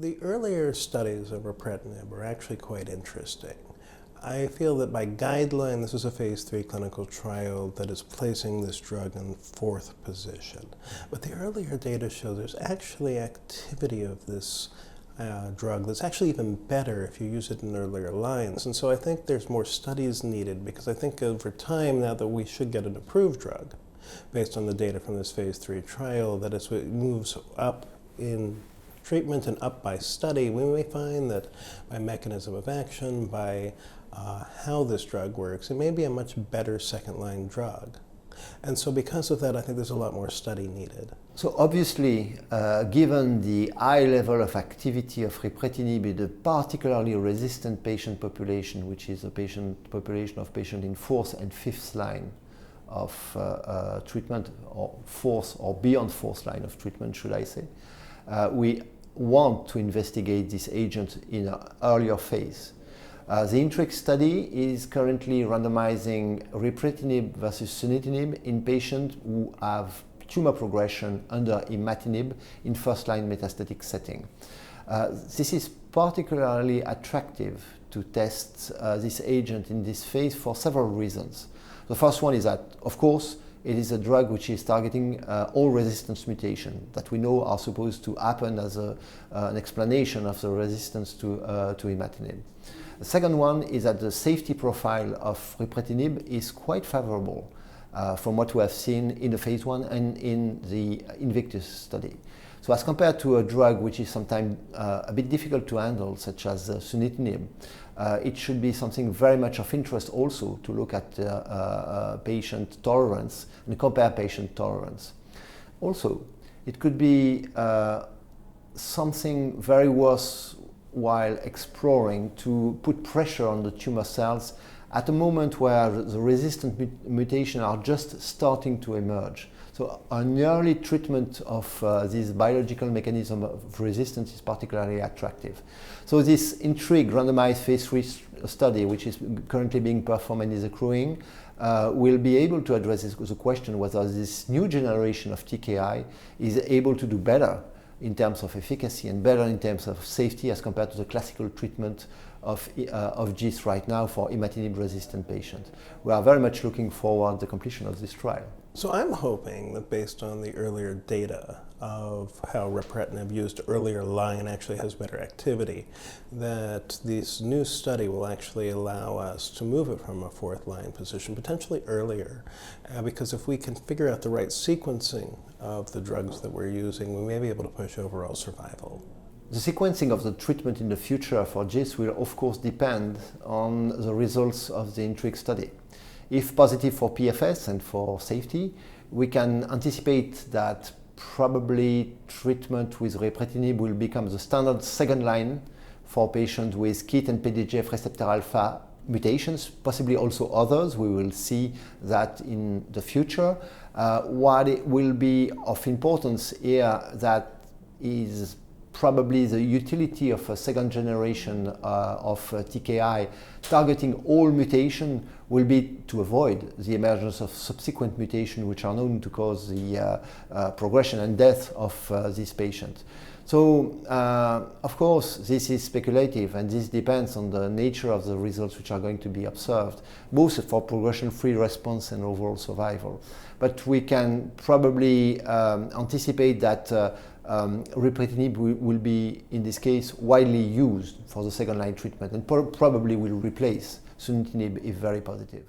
The earlier studies of ripretinib are actually quite interesting. I feel that by guideline, this is a phase 3 clinical trial that is placing this drug in 4th position. But the earlier data show there's actually activity of this drug that's actually even better if you use it in earlier lines. And so I think there's more studies needed, because I think over time now that we should get an approved drug based on the data from this phase 3 trial, that as it moves up in treatment and up by study, we may find that by mechanism of action, by how this drug works, it may be a much better second-line drug. And so because of that, I think there's a lot more study needed. So obviously, given the high level of activity of ripretinib in a particularly resistant patient population, which is a population of patients in 4th and 5th line of treatment, or 4th or beyond 4th line of treatment, should I say, we want to investigate this agent in an earlier phase. The Intrigue study is currently randomizing ripretinib versus sunitinib in patients who have tumor progression under imatinib in first-line metastatic setting. This is particularly attractive to test this agent in this phase for several reasons. The first one is that, of course, it is a drug which is targeting all resistance mutations that we know are supposed to happen as an explanation of the resistance to imatinib. The second one is that the safety profile of ripretinib is quite favorable from what we have seen in the phase 1 and in the Invictus study. So as compared to a drug which is sometimes a bit difficult to handle, such as sunitinib, it should be something very much of interest also to look at patient tolerance and compare patient tolerance. Also, it could be something very worthwhile exploring to put pressure on the tumor cells at a moment where the resistant mutations are just starting to emerge. So an early treatment of this biological mechanism of resistance is particularly attractive. So this Intrigue randomized phase 3 study, which is currently being performed and is accruing, will be able to address the question whether this new generation of TKI is able to do better in terms of efficacy and better in terms of safety as compared to the classical treatment of GIST right now for imatinib-resistant patients. We are very much looking forward to the completion of this trial. So I'm hoping that based on the earlier data of how ripretinib used earlier line actually has better activity, that this new study will actually allow us to move it from a 4th line position, potentially earlier, because if we can figure out the right sequencing of the drugs that we're using, we may be able to push overall survival. The sequencing of the treatment in the future for GIST will of course depend on the results of the Intrigue study. If positive for PFS and for safety, we can anticipate that probably treatment with ripretinib will become the standard second line for patients with KIT and PDGF receptor alpha mutations, possibly also others. We will see that in the future. What it will be of importance here that is probably the utility of a second generation of TKI targeting all mutation will be to avoid the emergence of subsequent mutations which are known to cause the progression and death of this patient. So, of course, this is speculative, and this depends on the nature of the results which are going to be observed, both for progression-free response and overall survival. But we can probably anticipate that ripretinib will be, in this case, widely used for the second-line treatment and probably will replace sunitinib if very positive.